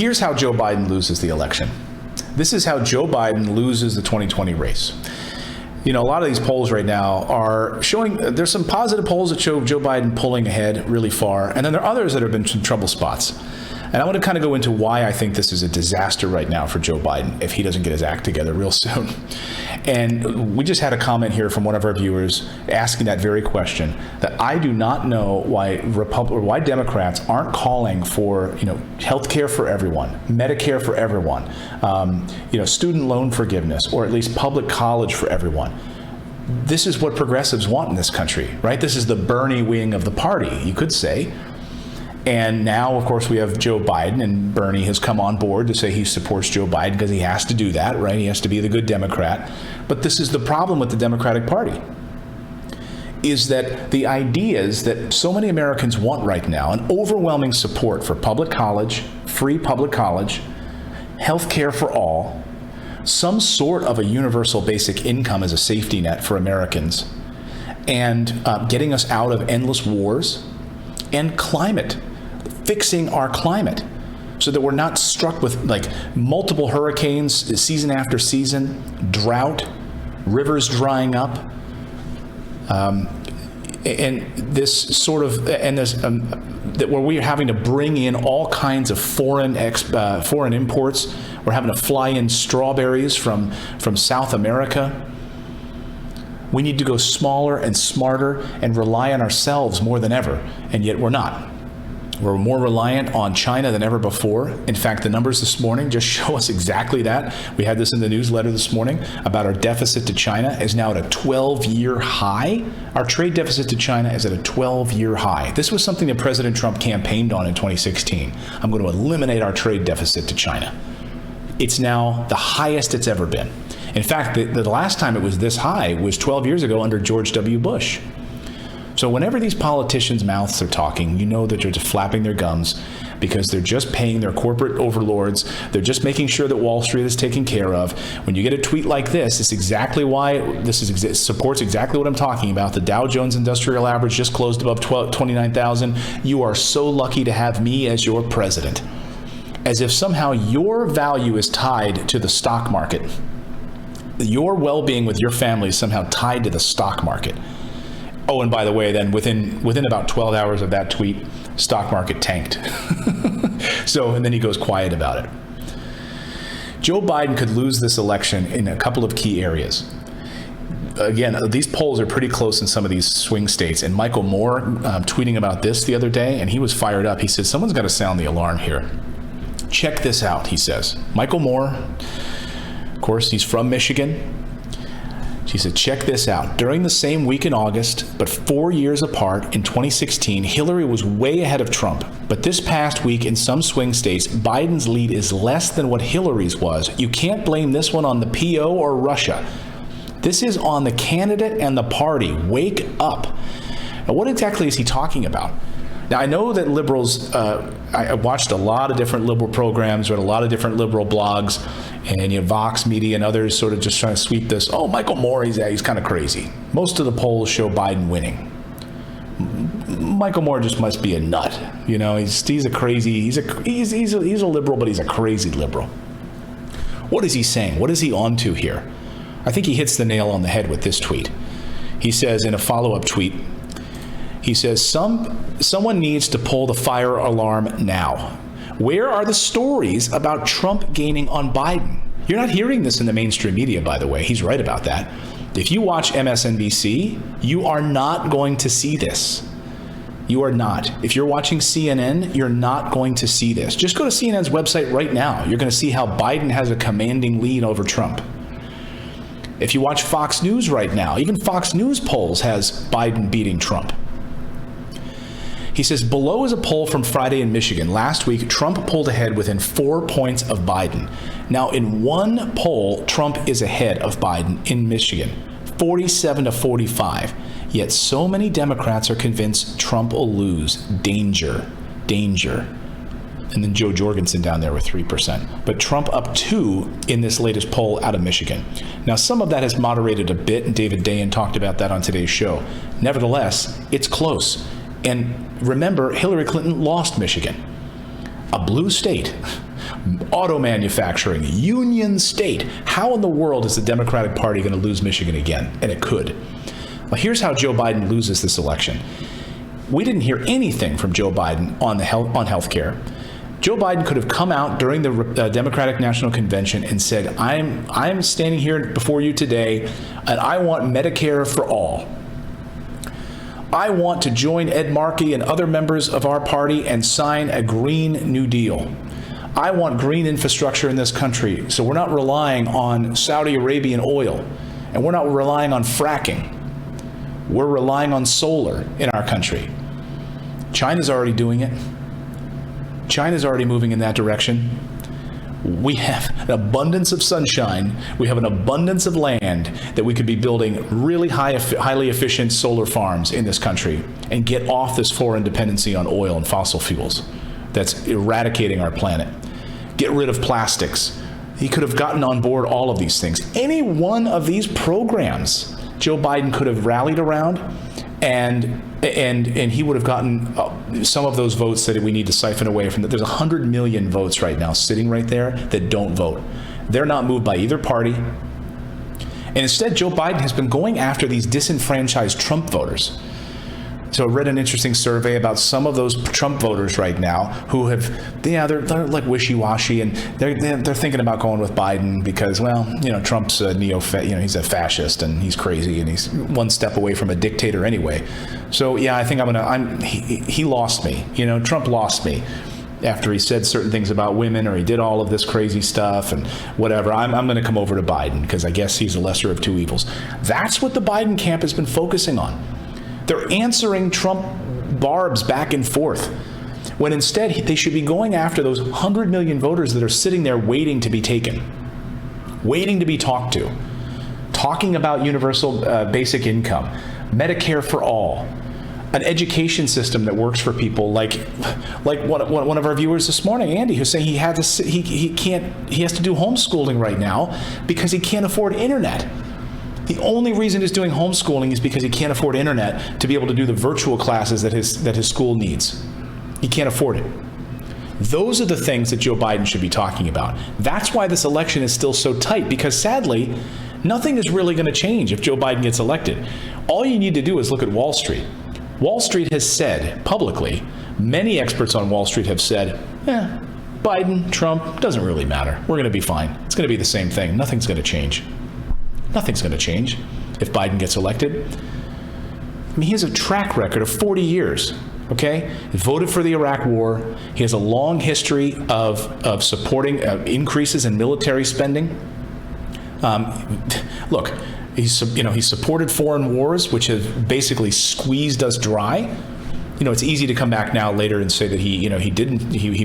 Here's how Joe Biden loses the election. This is how Joe Biden loses the 2020 race. You know, a lot of these polls right now are showing, there's some positive polls that show Joe Biden pulling ahead really far, and then there are others that have been some trouble spots. And I want to kind of go into why I think this is a disaster right now for Joe Biden if he doesn't get his act together real soon. And we just had a comment here from one of our viewers asking that very question, that I do not know why Democrats aren't calling for, you know, health care for everyone, Medicare for everyone, you know, student loan forgiveness, or at least public college for everyone. This is what progressives want in this country, right? This is the Bernie wing of the party, you could say. And now, of course, we have Joe Biden, and Bernie has come on board to say he supports Joe Biden because he has to do that, right? He has to be the good Democrat. But this is the problem with the Democratic Party, is that the ideas that so many Americans want right now, an overwhelming support for public college, free public college, health care for all, some sort of a universal basic income as a safety net for Americans, and getting us out of endless wars, and climate, fixing our climate so that we're not struck with like multiple hurricanes season after season, drought, rivers drying up, and this sort of, and this that where we're having to bring in all kinds of foreign imports. We're having to fly in strawberries from South America. We need to go smaller and smarter and rely on ourselves more than ever, and yet we're not. We're more reliant on China than ever before. In fact, the numbers this morning just show us exactly that. We had this in the newsletter this morning about our deficit to China is now at a 12-year high. Our trade deficit to China is at a 12-year high. This was something that President Trump campaigned on in 2016. I'm going to eliminate our trade deficit to China. It's now the highest it's ever been. In fact, the last time it was this high was 12 years ago under George W. Bush. So whenever these politicians' mouths are talking, you know that they're just flapping their gums because they're just paying their corporate overlords. They're just making sure that Wall Street is taken care of. When you get a tweet like this, it's exactly why supports exactly what I'm talking about. The Dow Jones Industrial Average just closed above 29,000. You are so lucky to have me as your president. As if somehow your value is tied to the stock market. Your well-being with your family is somehow tied to the stock market. Oh, and by the way, then within about 12 hours of that tweet, stock market tanked. And then he goes quiet about it. Joe Biden could lose this election in a couple of key areas. Again, these polls are pretty close in some of these swing states. And Michael Moore tweeting about this the other day, and he was fired up. He said, someone's got to sound the alarm here. Check this out, he says. Michael Moore, of course, he's from Michigan. She said, check this out. During the same week in August, but 4 years apart in 2016, Hillary was way ahead of Trump. But this past week in some swing states, Biden's lead is less than what Hillary's was. You can't blame this one on the PO or Russia. This is on the candidate and the party. Wake up. Now, what exactly is he talking about? Now, I know that liberals, I watched a lot of different liberal programs, read a lot of different liberal blogs, and Vox Media and others sort of just trying to sweep this. Oh, Michael Moore, he's kind of crazy. Most of the polls show Biden winning. Michael Moore just must be a nut. You know, he's a crazy, he's a liberal, but he's a crazy liberal. What is he saying? What is he onto here? I think he hits the nail on the head with this tweet. He says in a follow-up tweet, he says, someone needs to pull the fire alarm now. Where are the stories about Trump gaining on Biden? You're not hearing this in the mainstream media, by the way. He's right about that. If you watch MSNBC, you are not going to see this. You are not. If you're watching CNN, you're not going to see this. Just go to CNN's website right now. You're going to see how Biden has a commanding lead over Trump. If you watch Fox News right now, even Fox News polls has Biden beating Trump. He says, below is a poll from Friday in Michigan. Last week, Trump pulled ahead within 4 points of Biden. Now, in one poll, Trump is ahead of Biden in Michigan, 47 to 45. Yet so many Democrats are convinced Trump will lose. Danger, danger. And then Joe Jorgensen down there with 3%. But Trump up 2 in this latest poll out of Michigan. Now, some of that has moderated a bit, and David Dayen talked about that on today's show. Nevertheless, it's close. And remember, Hillary Clinton lost Michigan, a blue state, auto manufacturing, union state. How in the world is the Democratic Party going to lose Michigan again? And it could. Well, here's how Joe Biden loses this election. We didn't hear anything from Joe Biden on health care. Joe Biden could have come out during the Democratic National Convention and said, I'm standing here before you today, and I want Medicare for all. I want to join Ed Markey and other members of our party and sign a Green New Deal. I want green infrastructure in this country, so we're not relying on Saudi Arabian oil, and we're not relying on fracking. We're relying on solar in our country. China's already doing it. China's already moving in that direction. We have an abundance of sunshine. We have an abundance of land that we could be building really highly efficient solar farms in this country and get off this foreign dependency on oil and fossil fuels that's eradicating our planet. Get rid of plastics. He could have gotten on board all of these things. Any one of these programs Joe Biden could have rallied around, and he would have gotten some of those votes that we need to siphon away from. There's 100 million votes right now sitting right there that don't vote. They're not moved by either party. And instead, Joe Biden has been going after these disenfranchised Trump voters. So I read an interesting survey about some of those Trump voters right now who have, they're like wishy-washy, and they're thinking about going with Biden because, well, Trump's a he's a fascist and he's crazy and he's one step away from a dictator anyway. So yeah, I think he lost me. Trump lost me after he said certain things about women, or he did all of this crazy stuff and whatever. I'm going to come over to Biden because I guess he's the lesser of two evils. That's what the Biden camp has been focusing on. They're answering Trump barbs back and forth, when instead they should be going after those 100 million voters that are sitting there waiting to be taken, waiting to be talked to, talking about universal basic income, Medicare for all, an education system that works for people, like one of our viewers this morning, Andy, who's saying he has to do homeschooling right now because he can't afford internet. The only reason he's doing homeschooling is because he can't afford internet to be able to do the virtual classes that his school needs. He can't afford it. Those are the things that Joe Biden should be talking about. That's why this election is still so tight, because sadly, nothing is really going to change if Joe Biden gets elected. All you need to do is look at Wall Street. Wall Street has said publicly, many experts on Wall Street have said, Biden, Trump, doesn't really matter. We're going to be fine. It's going to be the same thing. Nothing's going to change. Nothing's going to change if Biden gets elected. I mean, he has a track record of 40 years, okay? He voted for the Iraq War. He has a long history of supporting increases in military spending. Look, he supported foreign wars, which have basically squeezed us dry. It's easy to come back now later and say that he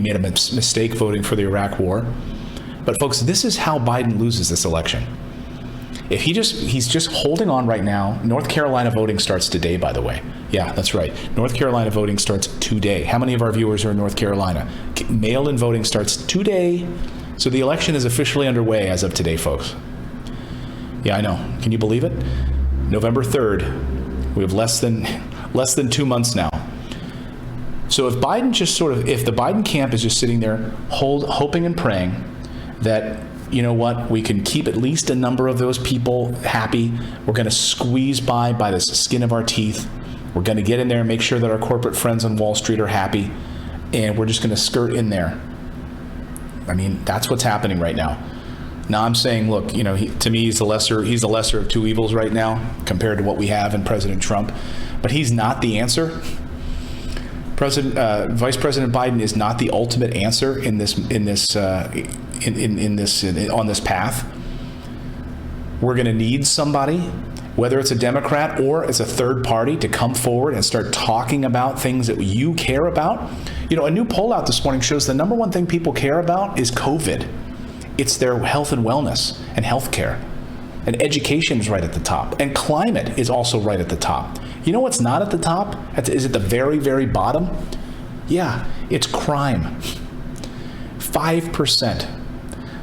made a mistake voting for the Iraq War. But folks, this is how Biden loses this election. If he's just holding on right now. North Carolina voting starts today, by the way. Yeah, that's right. North Carolina voting starts today. How many of our viewers are in North Carolina? Mail-in voting starts today. So the election is officially underway as of today, folks. Yeah, I know. Can you believe it? November 3rd. We have less than 2 months now. So if the Biden camp is just sitting there hoping and praying that, we can keep at least a number of those people happy. We're going to squeeze by the skin of our teeth. We're going to get in there and make sure that our corporate friends on Wall Street are happy. And we're just going to skirt in there. I mean, that's what's happening right now. Now I'm saying, look, to me, he's the lesser of two evils right now compared to what we have in President Trump. But he's not the answer. Vice President Biden is not the ultimate answer on this path. We're going to need somebody, whether it's a Democrat or it's a third party, to come forward and start talking about things that you care about. A new poll out this morning shows the number one thing people care about is COVID. It's their health and wellness and health care. And education is right at the top. And climate is also right at the top. You know what's not at the top? Is at the very, very bottom? Yeah, it's crime. 5%.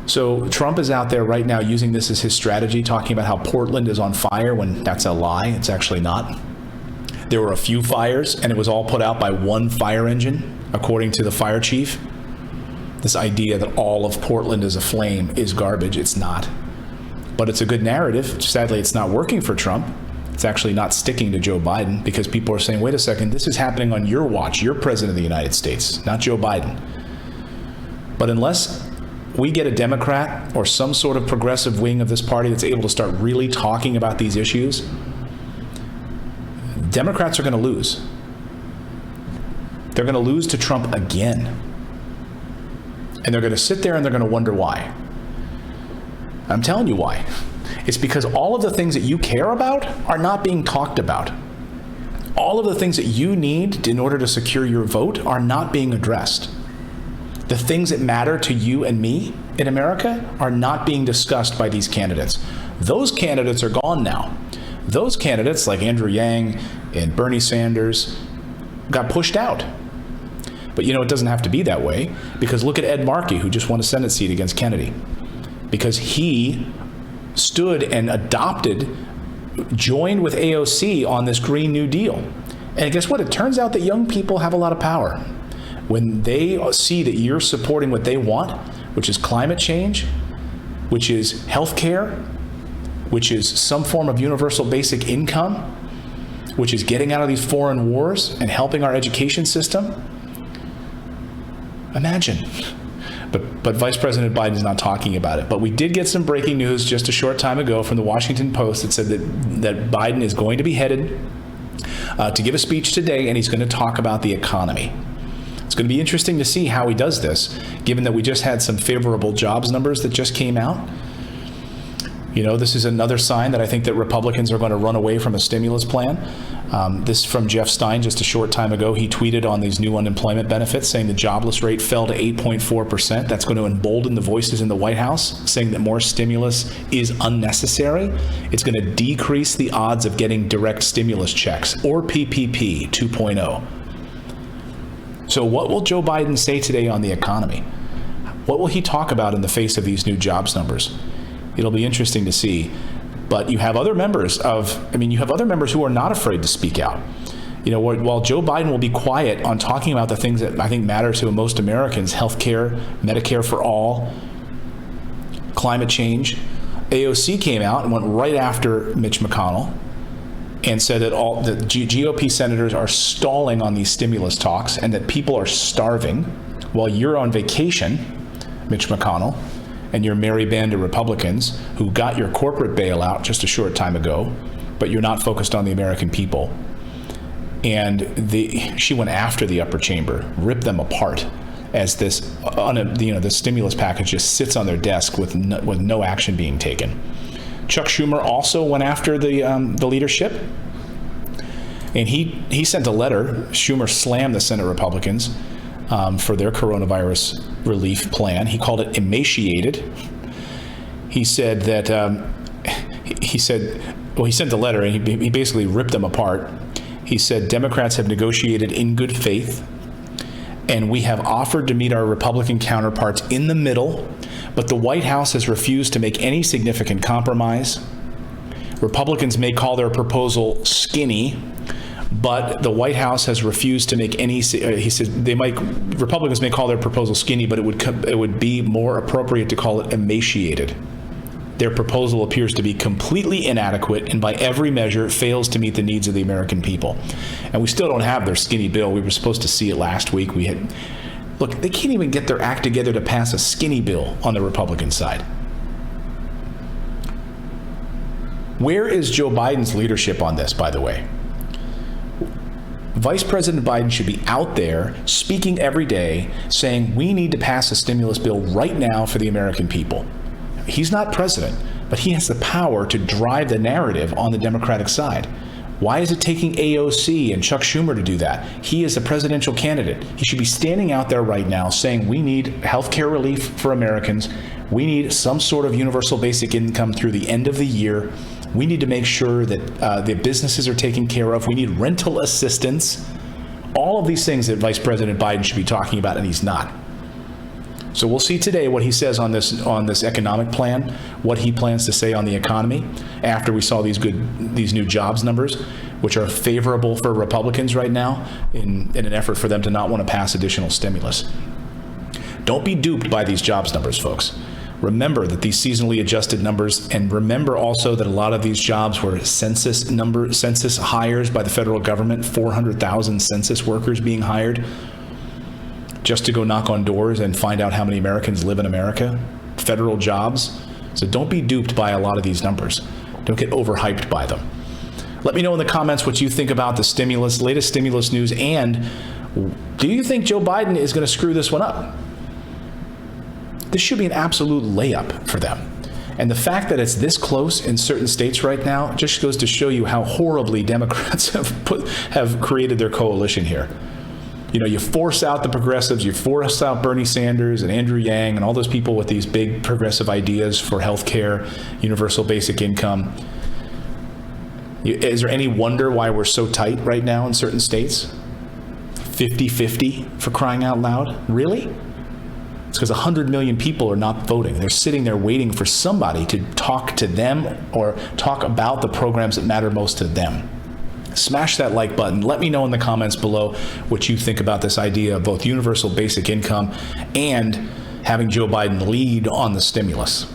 So Trump is out there right now using this as his strategy, talking about how Portland is on fire when that's a lie. It's actually not. There were a few fires, and it was all put out by one fire engine, according to the fire chief. This idea that all of Portland is aflame is garbage. It's not. But it's a good narrative. Sadly, it's not working for Trump. It's actually not sticking to Joe Biden because people are saying, wait a second, this is happening on your watch. You're president of the United States, not Joe Biden. But unless we get a Democrat or some sort of progressive wing of this party that's able to start really talking about these issues, Democrats are going to lose. They're going to lose to Trump again. And they're going to sit there and they're going to wonder why. I'm telling you why. It's because all of the things that you care about are not being talked about. All of the things that you need in order to secure your vote are not being addressed. The things that matter to you and me in America are not being discussed by these candidates. Those candidates are gone now. Those candidates like Andrew Yang and Bernie Sanders got pushed out. But it doesn't have to be that way, because look at Ed Markey, who just won a Senate seat against Kennedy, because he stood and joined with AOC on this Green New Deal. And guess what? It turns out that young people have a lot of power. When they see that you're supporting what they want, which is climate change, which is health care, which is some form of universal basic income, which is getting out of these foreign wars and helping our education system. Imagine. But Vice President Biden is not talking about it. But we did get some breaking news just a short time ago from the Washington Post that said that Biden is going to be headed to give a speech today, and he's going to talk about the economy. It's going to be interesting to see how he does this, given that we just had some favorable jobs numbers that just came out. This is another sign that I think that Republicans are going to run away from a stimulus plan. This from Jeff Stein just a short time ago. He tweeted on these new unemployment benefits saying the jobless rate fell to 8.4%. That's going to embolden the voices in the White House saying that more stimulus is unnecessary. It's going to decrease the odds of getting direct stimulus checks or PPP 2.0. So what will Joe Biden say today on the economy? What will he talk about in the face of these new jobs numbers? It'll be interesting to see. But you have other members who are not afraid to speak out. While Joe Biden will be quiet on talking about the things that I think matter to most Americans, health care, Medicare for all, climate change, AOC came out and went right after Mitch McConnell and said that all the GOP senators are stalling on these stimulus talks and that people are starving while you're on vacation, Mitch McConnell, and your merry band of Republicans who got your corporate bailout just a short time ago, but you're not focused on the American people. And she went after the upper chamber, ripped them apart as this stimulus package just sits on their desk with no action being taken. Chuck Schumer also went after the leadership, and he sent a letter. Schumer slammed the Senate Republicans for their coronavirus relief plan. He called it emaciated. He said that he sent a letter and he basically ripped them apart. He said Democrats have negotiated in good faith, and we have offered to meet our Republican counterparts in the middle, but the White House has refused to make any significant compromise. Republicans may call their proposal skinny, but the White House has refused to make any. He said Republicans may call their proposal skinny, but it would be more appropriate to call it emaciated. Their proposal appears to be completely inadequate and by every measure fails to meet the needs of the American people. And we still don't have their skinny bill. We were supposed to see it last week. Look, they can't even get their act together to pass a skinny bill on the Republican side. Where is Joe Biden's leadership on this, by the way? Vice President Biden should be out there speaking every day saying we need to pass a stimulus bill right now for the American people. He's not president, but he has the power to drive the narrative on the Democratic side. Why is it taking AOC and Chuck Schumer to do that? He is a presidential candidate. He should be standing out there right now saying we need health care relief for Americans. We need some sort of universal basic income through the end of the year. We need to make sure that the businesses are taken care of. We need rental assistance. All of these things that Vice President Biden should be talking about, and he's not. So we'll see today what he says on this economic plan, what he plans to say on the economy after we saw these new jobs numbers, which are favorable for Republicans right now in an effort for them to not want to pass additional stimulus. Don't be duped by these jobs numbers, folks. Remember that these seasonally adjusted numbers, and remember also that a lot of these jobs were census hires by the federal government, 400,000 census workers being hired just to go knock on doors and find out how many Americans live in America, federal jobs. So don't be duped by a lot of these numbers. Don't get overhyped by them. Let me know in the comments what you think about the latest stimulus news, and do you think Joe Biden is going to screw this one up? This should be an absolute layup for them. And the fact that it's this close in certain states right now just goes to show you how horribly Democrats have created their coalition here. You know, you force out the progressives, you force out Bernie Sanders and Andrew Yang and all those people with these big progressive ideas for health care, universal basic income. Is there any wonder why we're so tight right now in certain states? 50-50 for crying out loud? Really? It's because 100 million people are not voting. They're sitting there waiting for somebody to talk to them or talk about the programs that matter most to them. Smash that like button. Let me know in the comments below what you think about this idea of both universal basic income and having Joe Biden lead on the stimulus.